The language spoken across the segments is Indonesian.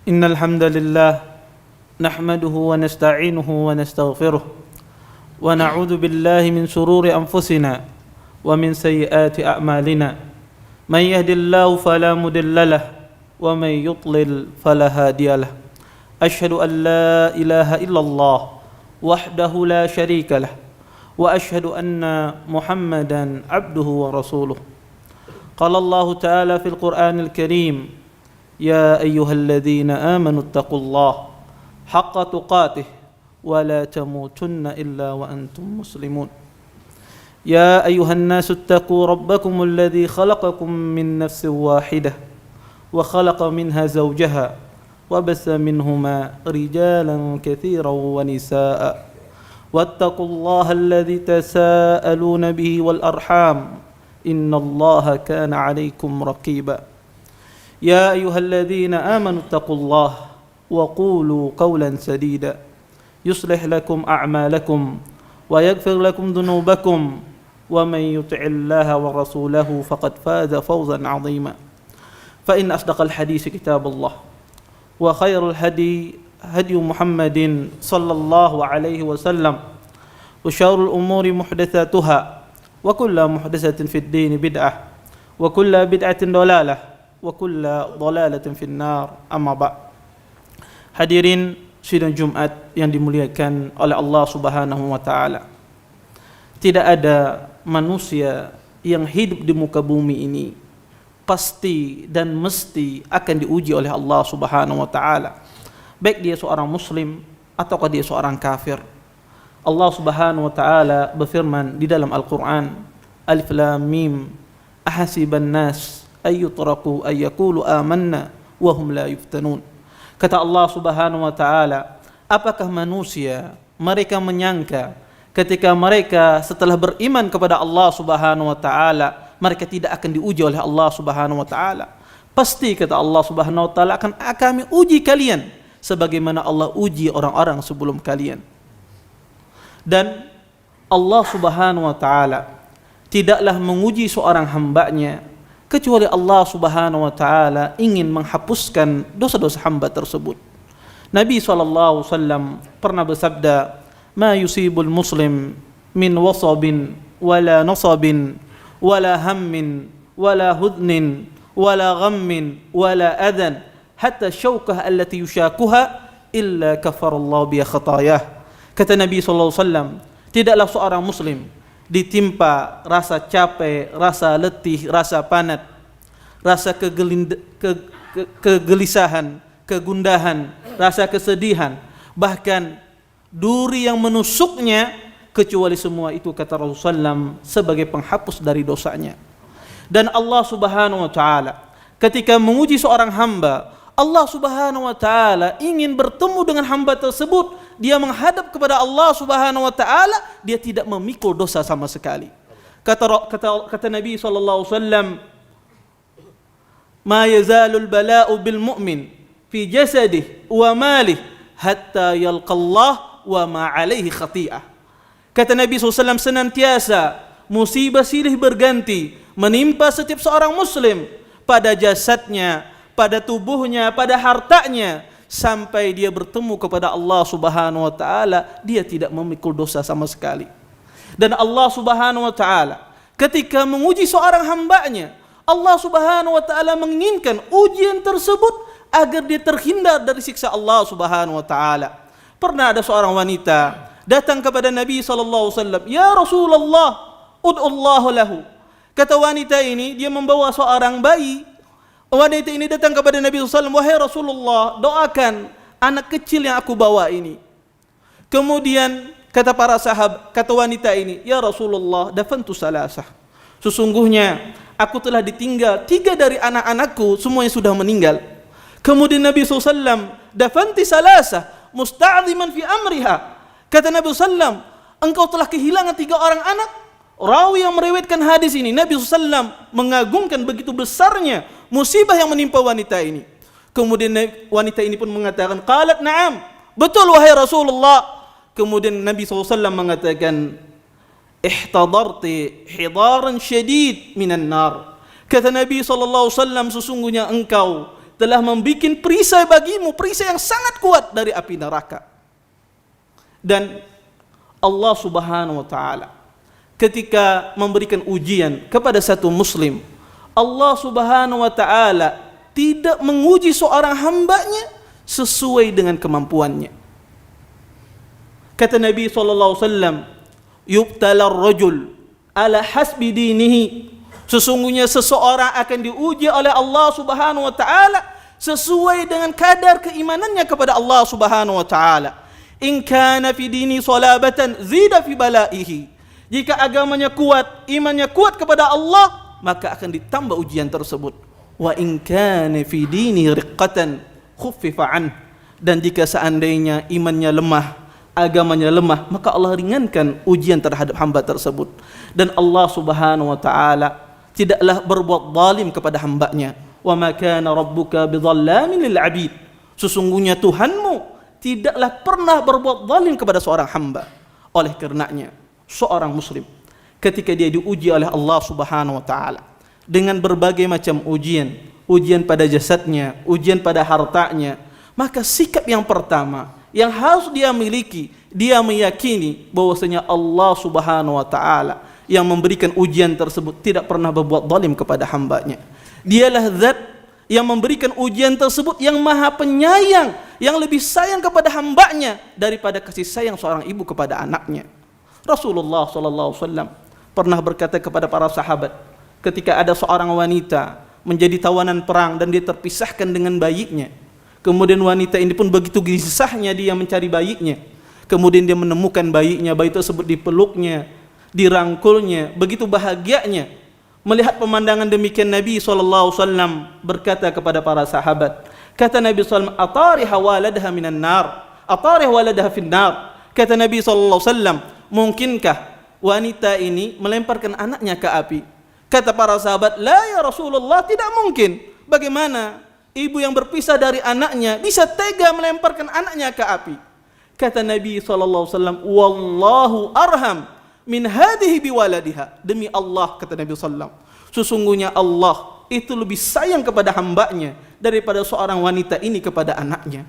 إن الحمد لله نحمده ونستعينه ونستغفره ونعوذ بالله من شرور أنفسنا ومن سيئات أعمالنا من يهد الله فلا مضل له ومن يضلل فلا هادي له أشهد أن لا إله إلا الله وحده لا شريك له وأشهد أن محمدا عبده ورسوله قال الله تعالى في القرآن الكريم يا أيها الذين آمنوا اتقوا الله حق تقاته ولا تموتن إلا وأنتم مسلمون يا أيها الناس اتقوا ربكم الذي خلقكم من نفس واحدة وخلق منها زوجها وبث منهما رجالا كثيرا ونساء واتقوا الله الذي تساءلون به والأرحام إن الله كان عليكم رقيبا يا أيها الذين آمنوا اتقوا الله وقولوا قولا سديدا يصلح لكم أعمالكم ويغفر لكم ذنوبكم ومن يطع الله ورسوله فقد فاز فوزا عظيما فإن أصدق الحديث كتاب الله وخير الهدي هدي محمد صلى الله عليه وسلم وشر الأمور محدثاتها وكل محدثة في الدين بدعة وكل بدعة ضلالة وكل ضلالة في النار أما بعد. Hadirin sidang Jumat yang dimuliakan oleh Allah Subhanahu wa taala. Tidak ada manusia yang hidup di muka bumi ini pasti dan mesti akan diuji oleh Allah Subhanahu wa taala. Baik dia seorang muslim ataukah dia seorang kafir. Allah Subhanahu wa taala berfirman di dalam Al-Qur'an, Alif Lam Mim, ahasiban nas ayyutraku ayyaqulu amanna wa hum la yuftanun. Kata Allah Subhanahu wa taala, apakah manusia mereka menyangka ketika mereka setelah beriman kepada Allah Subhanahu wa taala mereka tidak akan diuji oleh Allah Subhanahu wa taala? Pasti kata Allah Subhanahu wa taala akan kami uji kalian sebagaimana Allah uji orang-orang sebelum kalian. Dan Allah Subhanahu wa taala tidaklah menguji seorang hambanya kecuali Allah Subhanahu wa taala ingin menghapuskan dosa-dosa hamba tersebut. Nabi SAW pernah bersabda, "Ma yusibul muslim min wasabin wala nasabin wala hammin wala hudnin wala ghammin wala adhan hatta syaukah allati yushakuha illa kafarallahu bi khatayah." Kata Nabi SAW, tidaklah seorang muslim ditimpa rasa capek, rasa letih, rasa penat, rasa kegelisahan, kegundahan, rasa kesedihan, bahkan duri yang menusuknya, kecuali semua itu kata Rasulullah SAW sebagai penghapus dari dosanya. Dan Allah Subhanahu wa taala ketika menguji seorang hamba, Allah Subhanahu wa taala ingin bertemu dengan hamba tersebut, dia menghadap kepada Allah Subhanahu wa taala, dia tidak memikul dosa sama sekali. Kata Nabi sallallahu alaihi wasallam, "Ma yazalul bala'u bil mu'min fi jasadihi wa malihi hatta yalqallah wa ma 'alaihi khati'ah." Kata Nabi SAW, senantiasa musibah silih berganti menimpa setiap seorang muslim pada jasadnya, pada tubuhnya, pada hartanya, sampai dia bertemu kepada Allah Subhanahu wa taala, dia tidak memikul dosa sama sekali. Dan Allah Subhanahu wa taala ketika menguji seorang hambanya, Allah Subhanahu wa taala menginginkan ujian tersebut agar dia terhindar dari siksa Allah Subhanahu wa taala. Pernah ada seorang wanita datang kepada Nabi sallallahu alaihi wasallam, "Ya Rasulullah, ud'ullahu lahu." Kata wanita ini, dia membawa seorang bayi. Wanita ini datang kepada Nabi SAW, "Wahai Rasulullah, doakan anak kecil yang aku bawa ini." Kemudian kata para sahabat, kata wanita ini, "Ya Rasulullah, dafantu salasah." Sesungguhnya aku telah ditinggal 3 dari anak-anakku, semuanya sudah meninggal. Kemudian Nabi SAW, "Dafanti salasah musta'ziman fi amriha." Kata Nabi SAW, engkau telah kehilangan 3 orang anak. Rawi yang meriwayatkan hadis ini, Nabi SAW mengagungkan begitu besarnya musibah yang menimpa wanita ini. Kemudian wanita ini pun mengatakan, "Qalat na'am." Betul wahai Rasulullah. Kemudian Nabi SAW mengatakan, "Ihtadarti hidaran syadid minan nar." Kata Nabi SAW, sesungguhnya engkau telah membuat perisai bagimu, perisai yang sangat kuat dari api neraka. Dan Allah Subhanahu wa taala ketika memberikan ujian kepada satu muslim, Allah Subhanahu wa taala tidak menguji seorang hambanya sesuai dengan kemampuannya. Kata Nabi sallallahu alaihi wasallam, "Yubtala ar-rajul ala hasbi dinihi." Sesungguhnya seseorang akan diuji oleh Allah Subhanahu wa taala sesuai dengan kadar keimanannya kepada Allah Subhanahu wa taala. In kana fi dini salabatan zida fi balaihi. Jika agamanya kuat, imannya kuat kepada Allah, maka akan ditambah ujian tersebut. Wa in kana fi dini riqqatan khuffifa an. Dan jika seandainya imannya lemah, agamanya lemah, maka Allah ringankan ujian terhadap hamba tersebut. Dan Allah Subhanahu wa taala tidaklah berbuat zalim kepada hambanya. Wa ma kana rabbuka bidhallamin lil 'abid. Sesungguhnya Tuhanmu tidaklah pernah berbuat zalim kepada seorang hamba. Oleh karenanya, seorang muslim ketika dia diuji oleh Allah Subhanahu wa taala dengan berbagai macam ujian, ujian pada jasadnya, ujian pada hartanya, maka sikap yang pertama yang harus dia miliki, dia meyakini bahwasanya Allah Subhanahu wa taala yang memberikan ujian tersebut tidak pernah berbuat zalim kepada hambanya. Dialah zat yang memberikan ujian tersebut yang maha penyayang, yang lebih sayang kepada hambanya daripada kasih sayang seorang ibu kepada anaknya. Rasulullah SAW pernah berkata kepada para sahabat ketika ada seorang wanita menjadi tawanan perang dan dia terpisahkan dengan bayinya. Kemudian wanita ini pun begitu gelisahnya dia mencari bayinya. Kemudian dia menemukan bayinya, bayi tersebut dipeluknya, dirangkulnya, begitu bahagianya. Melihat pemandangan demikian, Nabi SAW berkata kepada para sahabat, kata Nabi SAW, "Atariha waladaha minan nar, atariha waladaha fin nar." Kata Nabi SAW, mungkinkah wanita ini melemparkan anaknya ke api? Kata para sahabat, "La ya Rasulullah, tidak mungkin. Bagaimana ibu yang berpisah dari anaknya bisa tega melemparkan anaknya ke api?" Kata Nabi SAW, "Wallahu arham min hadhihi biwaladiha." Demi Allah, kata Nabi SAW, sesungguhnya Allah itu lebih sayang kepada hambanya daripada seorang wanita ini kepada anaknya.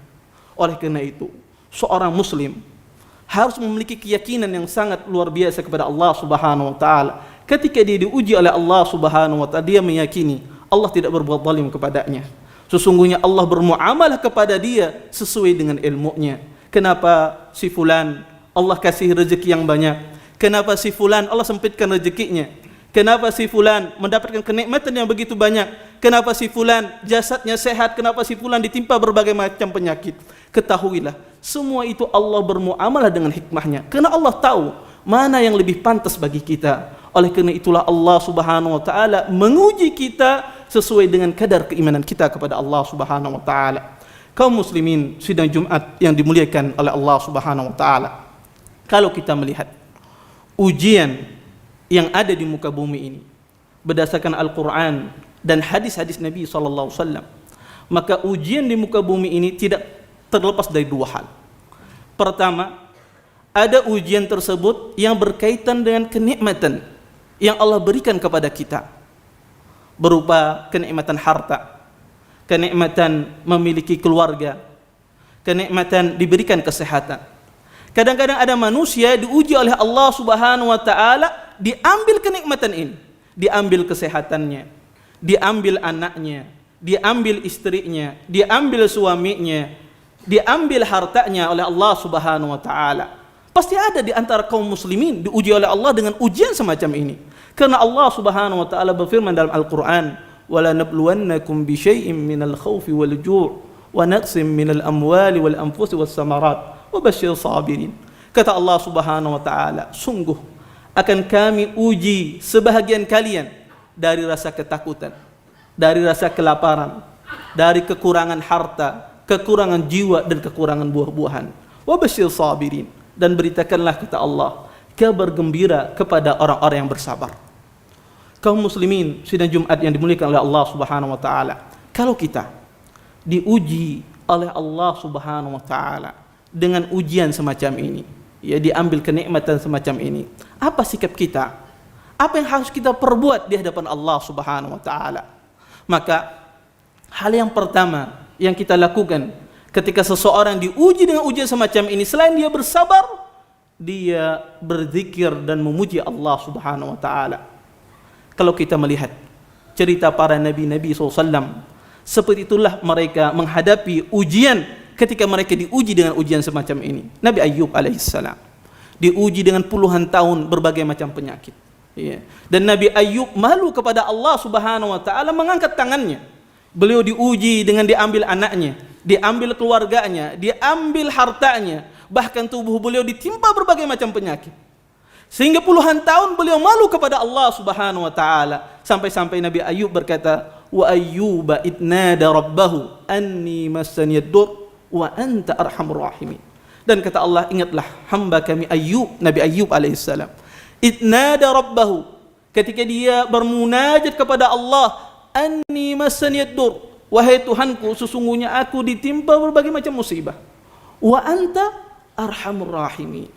Oleh karena itu, seorang muslim harus memiliki keyakinan yang sangat luar biasa kepada Allah Subhanahu wa taala. Ketika dia diuji oleh Allah Subhanahu wa taala, dia meyakini Allah tidak berbuat zalim kepadanya. Sesungguhnya Allah bermuamalah kepada dia sesuai dengan ilmunya. Kenapa si fulan Allah kasih rezeki yang banyak? Kenapa si fulan Allah sempitkan rezekinya? Kenapa si fulan mendapatkan kenikmatan yang begitu banyak? Kenapa si fulan jasadnya sehat? Kenapa si fulan ditimpa berbagai macam penyakit? Ketahuilah, semua itu Allah bermuamalah dengan hikmahnya. Karena Allah tahu mana yang lebih pantas bagi kita. Oleh karena itulah Allah Subhanahu wa taala menguji kita sesuai dengan kadar keimanan kita kepada Allah Subhanahu wa taala. Kaum muslimin sidang Jumat yang dimuliakan oleh Allah Subhanahu wa taala. Kalau kita melihat ujian yang ada di muka bumi ini berdasarkan Al-Quran dan hadis-hadis Nabi SAW, maka ujian di muka bumi ini tidak terlepas dari dua hal. Pertama, ada ujian tersebut yang berkaitan dengan kenikmatan yang Allah berikan kepada kita, berupa kenikmatan harta, kenikmatan memiliki keluarga, kenikmatan diberikan kesehatan. Kadang-kadang ada manusia diuji oleh Allah Subhanahu wa taala, diambil kenikmatan ini, diambil kesehatannya, diambil anaknya, diambil istrinya, diambil suaminya, diambil hartanya oleh Allah Subhanahu wa taala. Pasti ada di antara kaum muslimin diuji oleh Allah dengan ujian semacam ini. Karena Allah Subhanahu wa taala berfirman dalam Al-Qur'an, "Wala nabluwannakum bi syai'in minal khaufi wal ju' wa naqsim minal amwali wal anfusi was samarat." Wabashir sabirin. Kata Allah Subhanahu wa taala, sungguh akan kami uji sebahagian kalian dari rasa ketakutan, dari rasa kelaparan, dari kekurangan harta, kekurangan jiwa dan kekurangan buah-buahan. Wabashir sabirin, dan beritakanlah kata Allah, kabar gembira kepada orang-orang yang bersabar. Kaum muslimin sidang Jumat yang dimuliakan oleh Allah Subhanahu wa taala, kalau kita diuji oleh Allah Subhanahu wa taala dengan ujian semacam ini, ya, diambil kenikmatan semacam ini, apa sikap kita? Apa yang harus kita perbuat di hadapan Allah Subhanahu wa taala? Maka Hal yang pertama yang kita lakukan ketika seseorang diuji dengan ujian semacam ini, selain dia bersabar, dia berzikir dan memuji Allah Subhanahu wa taala. Kalau kita melihat cerita para nabi-nabi SAW, seperti itulah mereka menghadapi ujian ketika mereka diuji dengan ujian semacam ini. Nabi Ayyub alaihissalam diuji dengan puluhan tahun berbagai macam penyakit. Dan Nabi Ayyub malu kepada Allah Subhanahu wa taala, mengangkat tangannya. Beliau diuji dengan diambil anaknya, diambil keluarganya, diambil hartanya, bahkan tubuh beliau ditimpa berbagai macam penyakit. Sehingga puluhan tahun beliau malu kepada Allah Subhanahu wa taala, sampai-sampai Nabi Ayyub berkata, "Wa ayyuba idnada rabbahu anni massani ad-dur wa anta arhamur rahimin." Dan kata Allah, ingatlah hamba kami Ayyub, Nabi Ayyub alaihissalam, idnada rabbahu, ketika dia bermunajat kepada Allah, anni massani ad-dur, wahai Tuhanku, sesungguhnya aku ditimpa berbagai macam musibah, wa anta arhamur rahimin.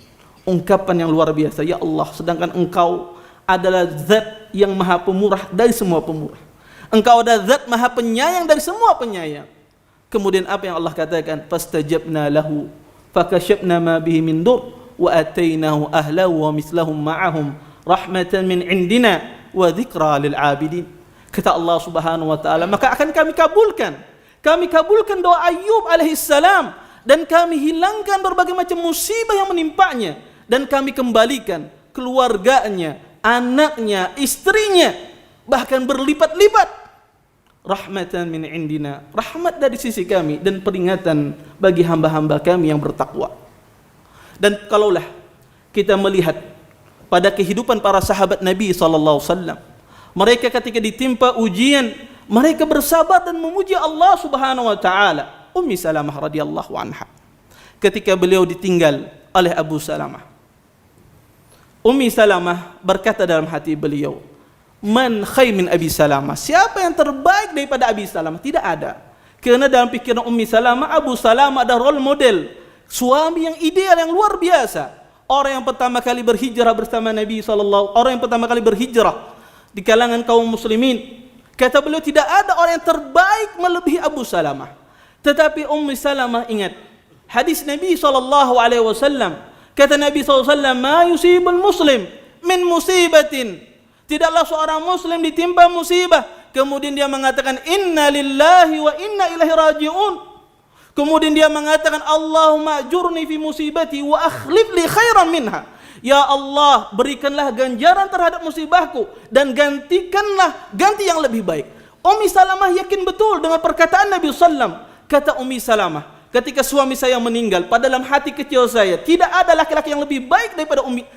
Ungkapan yang luar biasa, ya Allah, sedangkan Engkau adalah zat yang maha pemurah dari semua pemurah. Engkau adalah zat maha penyayang dari semua penyayang. Kemudian apa yang Allah katakan? Fastajabna lahu fakashafna ma bihi min dur wa atainahu ahlahu wa mislahum ma'ahum rahmatan min indina wa dzikra lil abidin. Kata Allah Subhanahu wa taala, maka akan kami kabulkan doa Ayyub alaihissalam, dan kami hilangkan berbagai macam musibah yang menimpanya, dan kami kembalikan keluarganya, anaknya, istrinya, bahkan berlipat-lipat. Rahmatan min indina, rahmat dari sisi kami dan peringatan bagi hamba-hamba kami yang bertakwa. Dan kalaulah kita melihat pada kehidupan para sahabat Nabi SAW, mereka ketika ditimpa ujian, mereka bersabar dan memuji Allah Subhanahu wa taala. Ummi Salamah radhiyallahu anha, ketika beliau ditinggal oleh Abu Salamah, Ummi Salamah berkata dalam hati beliau, man khair min Abi Salamah, siapa yang terbaik daripada Abi Salamah? Tidak ada. Karena dalam pikiran Ummi Salamah, Abu Salamah adalah role model, suami yang ideal, yang luar biasa. Orang yang pertama kali berhijrah bersama Nabi SAW, orang yang pertama kali berhijrah di kalangan kaum muslimin. Kata beliau, tidak ada orang yang terbaik melebihi Abu Salamah. Tetapi Ummi Salamah ingat hadis Nabi SAW. Kata Nabi SAW, ma yusibul muslim min musibatin, tidaklah seorang muslim ditimpa musibah kemudian dia mengatakan inna lillahi wa inna ilaihi raji'un, kemudian dia mengatakan Allahumma ajurni fi musibati wa akhlif li khairan minha, ya Allah, berikanlah ganjaran terhadap musibahku dan ganti yang lebih baik. Ummi Salamah yakin betul dengan perkataan Nabi SAW. Kata Ummi Salamah, ketika suami saya meninggal, pada dalam hati kecil saya tidak ada laki-laki yang lebih baik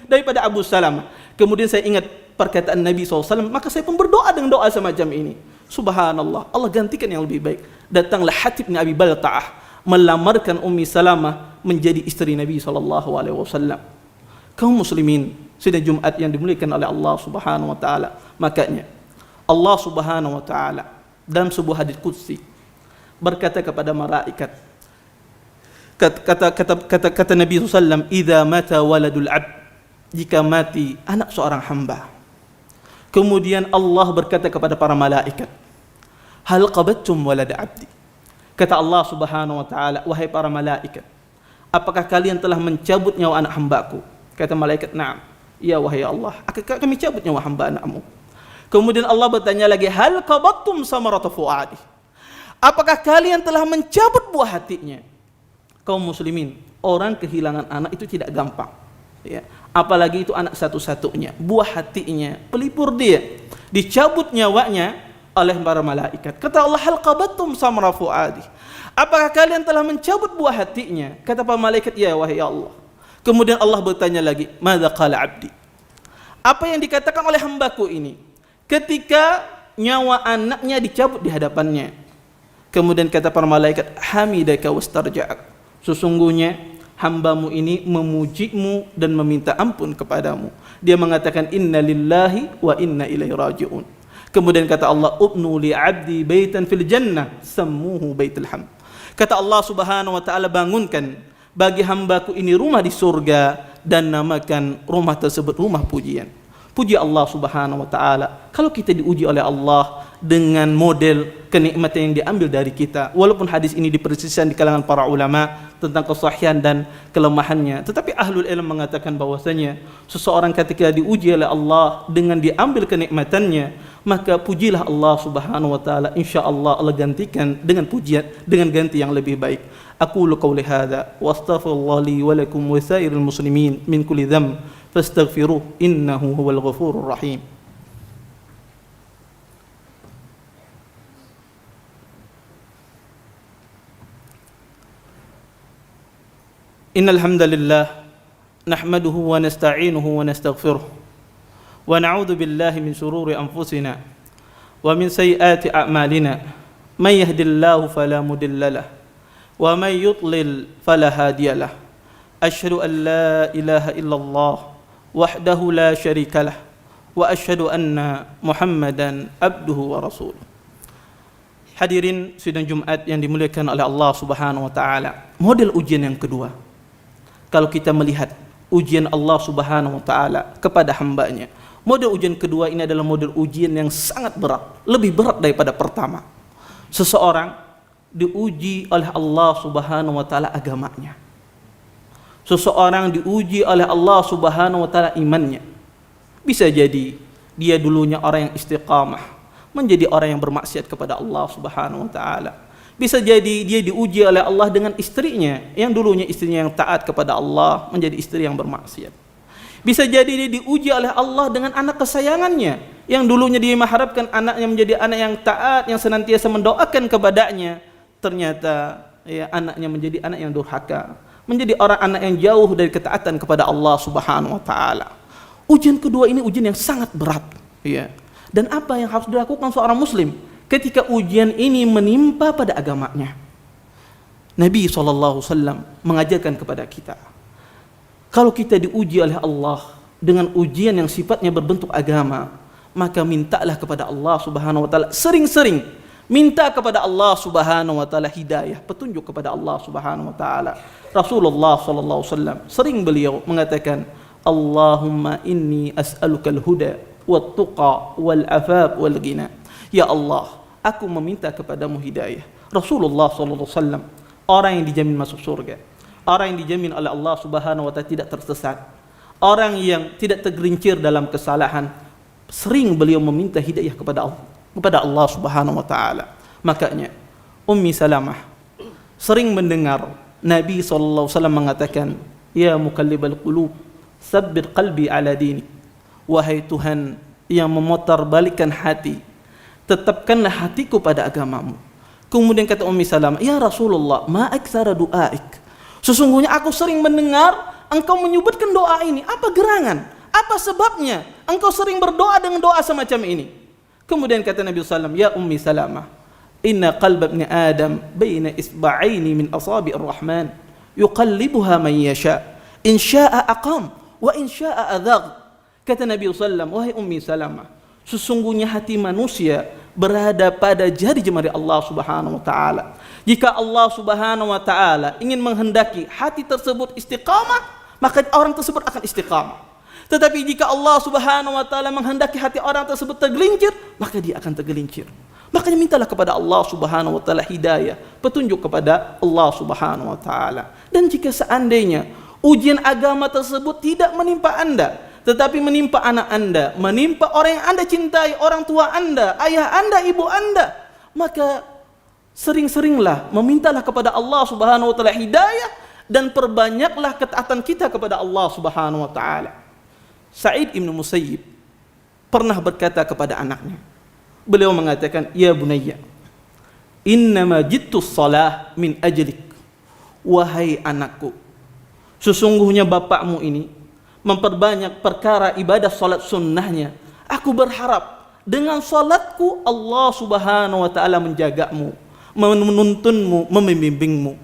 daripada Abu Salamah. Kemudian saya ingat perkataan Nabi SAW, maka saya pun berdoa dengan doa semacam ini. Subhanallah, Allah gantikan yang lebih baik. Datanglah Hatib bin Abi Balta'ah melamarkan Ummi Salamah menjadi istri Nabi SAW. Kaum muslimin, sidang Jumat yang dimuliakan oleh Allah Subhanahu wa taala. Makanya Allah Subhanahu wa taala dalam sebuah hadits qudsi berkata kepada malaikat, kata Nabi SAW, idza mata waladul abd, jika mati anak seorang hamba, kemudian Allah berkata kepada para malaikat, hal qabattum walad abdi, kata Allah Subhanahu wa taala, wahai para malaikat, apakah kalian telah mencabut nyawa anak hambaku? Kata malaikat, na'am, ya wahai Allah, kami cabut nyawa hamba anakmu. Kemudian Allah bertanya lagi, hal qabattum samarata fuadi, apakah kalian telah mencabut buah hatinya? Kaum muslimin, orang kehilangan anak itu tidak gampang, ya. Apalagi itu anak satu-satunya, buah hatinya, pelipur dia, dicabut nyawanya oleh para malaikat. Kata Allah, hal qabattum samra fuadi, apakah kalian telah mencabut buah hatinya? Kata para malaikat, ya wahai Allah. Kemudian Allah bertanya lagi, madza qala abdi, apa yang dikatakan oleh hambaku ini ketika nyawa anaknya dicabut di hadapannya? Kemudian kata para malaikat, hamidaka wastarja'ak, sesungguhnya hambamu ini memujimu dan meminta ampun kepadamu. Dia mengatakan inna lillahi wa inna ilaihi raji'un. Kemudian kata Allah, ubnu li abdi baitan fil jannah sammuhu baitul hamd, kata Allah Subhanahu wa taala, bangunkan bagi hambaku ini rumah di surga dan namakan rumah tersebut rumah pujian. Puji Allah Subhanahu wa taala. Kalau kita diuji oleh Allah dengan model kenikmatan yang diambil dari kita, walaupun hadis ini dipersisihkan di kalangan para ulama tentang kesahihan dan kelemahannya, tetapi ahlul ilm mengatakan bahwasanya seseorang ketika diuji oleh Allah dengan diambil kenikmatannya, maka pujilah Allah Subhanahu wa taala, insyaallah Allah gantikan dengan pujian, dengan ganti yang lebih baik. Aqulu qawli hadza wa astaghfirullah li wa lakum wa sairil muslimin min kulli dhanb fastaghfiruh innahu huwal ghafurur rahim. Innal hamdalillah nahmaduhu wa nasta'inuhu wa nastaghfiruh wa na'udzu billahi min shururi anfusina wa min sayyiati a'malina may yahdihillahu fala mudilla lahu wa may yudlil fala hadiya lahu asyhadu an la ilaha illallah wahdahu la syarika lah wa asyhadu anna Muhammadan abduhu wa rasuluh. Hadirin sidang Jumat yang dimuliakan oleh Allah Subhanahu wa taala. Model ujian yang kedua, kalau kita melihat ujian Allah Subhanahu wa taala kepada hambanya, model ujian kedua ini adalah model ujian yang sangat berat, lebih berat daripada pertama. Seseorang diuji oleh Allah Subhanahu wa taala agamanya. Seseorang diuji oleh Allah Subhanahu wa taala imannya. Bisa jadi dia dulunya orang yang istiqamah, menjadi orang yang bermaksiat kepada Allah Subhanahu wa taala. Bisa jadi dia diuji oleh Allah dengan istrinya, yang dulunya istrinya yang taat kepada Allah menjadi istri yang bermaksiat. Bisa jadi dia diuji oleh Allah dengan anak kesayangannya, yang dulunya dia mengharapkan anaknya menjadi anak yang taat, yang senantiasa mendoakan kepadanya. Ternyata ya, anaknya menjadi anak yang durhaka, menjadi anak yang jauh dari ketaatan kepada Allah Subhanahu wa taala. Ujian kedua ini ujian yang sangat berat, ya. Dan apa yang harus dilakukan seorang muslim ketika ujian ini menimpa pada agamanya? Nabi SAW mengajarkan kepada kita, kalau kita diuji oleh Allah dengan ujian yang sifatnya berbentuk agama, maka mintalah kepada Allah Subhanahu wa taala, sering-sering minta kepada Allah Subhanahu wa taala hidayah, petunjuk kepada Allah Subhanahu wa taala. Rasulullah SAW sering beliau mengatakan, Allahumma inni as'alukal huda wat tuqa wal afaf wal ghina. Ya Allah, aku meminta kepadamu hidayah. Rasulullah SAW orang yang dijamin masuk surga, orang yang dijamin oleh Allah Subhanahu wa taala tidak tersesat, orang yang tidak tergelincir dalam kesalahan. Sering beliau meminta hidayah kepada Allah Subhanahu wa taala. Makanya Ummi Salamah sering mendengar Nabi SAW mengatakan, ya muqallibal qulub tsabbit qalbi ala dinik. Wahai Tuhan yang memutar balikan hati, tetapkanlah hatiku pada agamamu. Kemudian kata Ummi Salamah, ya Rasulullah, ma aktsara du'aik. Sesungguhnya aku sering mendengar engkau menyebutkan doa ini. Apa gerangan? Apa sebabnya engkau sering berdoa dengan doa semacam ini? Kemudian kata Nabi SAW, ya Ummi Salamah, inna qalba ibni Adam baina isba'aini min asabi'ir rahman yuqallibuha man yasha in sya'a aqam wa in sya'a adhagh. Kata Nabi SAW, wahai Ummi Salamah, sesungguhnya hati manusia berada pada jari jemari Allah Subhanahu wa taala. Jika Allah Subhanahu wa taala ingin menghendaki hati tersebut istiqamah, maka orang tersebut akan istiqamah. Tetapi jika Allah Subhanahu wa taala menghendaki hati orang tersebut tergelincir, maka dia akan tergelincir. Makanya mintalah kepada Allah Subhanahu wa taala hidayah, petunjuk kepada Allah Subhanahu wa taala. Dan jika seandainya ujian agama tersebut tidak menimpa Anda, tetapi menimpa anak Anda, menimpa orang yang Anda cintai, orang tua Anda, ayah Anda, ibu Anda, maka sering-seringlah memintalah kepada Allah Subhanahu wa taala hidayah dan perbanyaklah ketaatan kita kepada Allah Subhanahu wa taala. Sa'id ibn Musayyib pernah berkata kepada anaknya, beliau mengatakan, ya bunayya, innama jittus salah min ajlik. Wahai anakku, sesungguhnya bapakmu ini memperbanyak perkara ibadah salat sunnahnya. Aku berharap dengan salatku Allah Subhanahu wa taala menjagamu, menuntunmu, membimbingmu.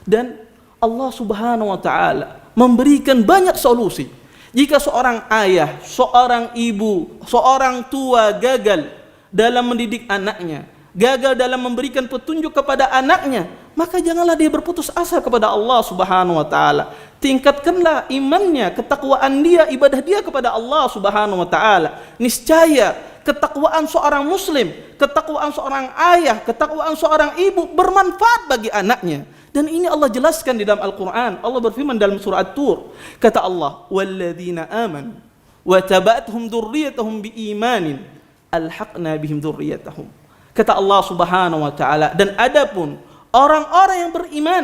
Dan Allah Subhanahu wa taala memberikan banyak solusi. Jika seorang ayah, seorang ibu, seorang tua gagal dalam mendidik anaknya, gagal dalam memberikan petunjuk kepada anaknya, maka janganlah dia berputus asa kepada Allah Subhanahu wa taala. tingkatkanlah imannya, ketakwaan dia, ibadah dia kepada Allah Subhanahu wa taala. Niscaya ketakwaan seorang muslim, ketakwaan seorang ayah, ketakwaan seorang ibu bermanfaat bagi anaknya. Dan ini Allah jelaskan di dalam Al-Quran. Allah berfirman dalam surah At-Tur, kata Allah, walladzina amanu wa tabathum dzurriyyatuhum biimanin alhaqna bihim dzurriyyatahum. Kata Allah Subhanahu wa taala, dan adapun orang-orang yang beriman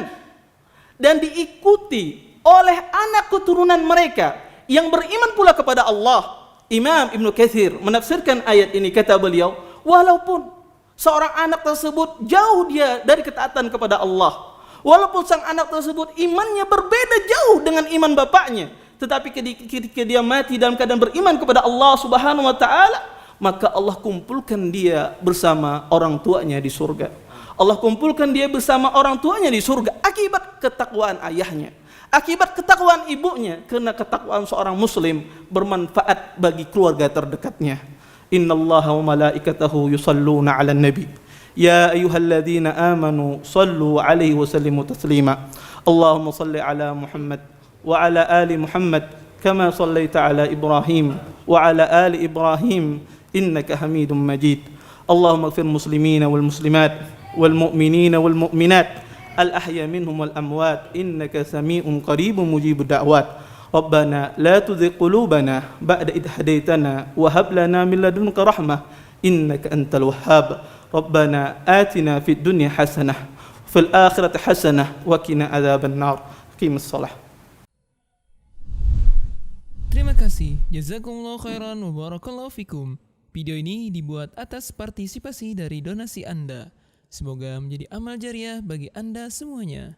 dan diikuti oleh anak keturunan mereka yang beriman pula kepada Allah. Imam Ibnu Katsir menafsirkan ayat ini, kata beliau, walaupun seorang anak tersebut jauh dia dari ketaatan kepada Allah, walaupun sang anak tersebut imannya berbeda jauh dengan iman bapaknya, tetapi ketika dia mati dalam keadaan beriman kepada Allah Subhanahu wa taala, maka Allah kumpulkan dia bersama orang tuanya di surga. Allah kumpulkan dia bersama orang tuanya di surga akibat ketakwaan ayahnya, akibat ketakwaan ibunya, karena ketakwaan seorang muslim bermanfaat bagi keluarga terdekatnya. Innallaha wa malaikatahu yusalluna 'alan nabi. Ya ayyuhalladzina amanu sallu 'alaihi wa sallimu taslima. Allahumma salli 'ala Muhammad wa 'ala ali Muhammad kama sallaita 'ala Ibrahim wa 'ala ali Ibrahim innaka Hamidum Majid. Allahumma ighfir muslimina wal muslimat wal mu'minina wal mu'minat al-ahya minhum wal amwat innaka sami'un qaribun mujibud da'wat. Rabbana la tuzigh qulubana ba'da idh hadaitana wa hab lana min ladunka rahmah innaka antal wahhab. Rabbana atina fid dunya hasanah fil akhirati hasanah wa qina adzaban nar. Qimis shalah. Terima kasih. Jazakumullahu khairan wa barakallahu fikum. Video ini dibuat atas partisipasi dari donasi Anda. Semoga menjadi amal jariah bagi Anda semuanya.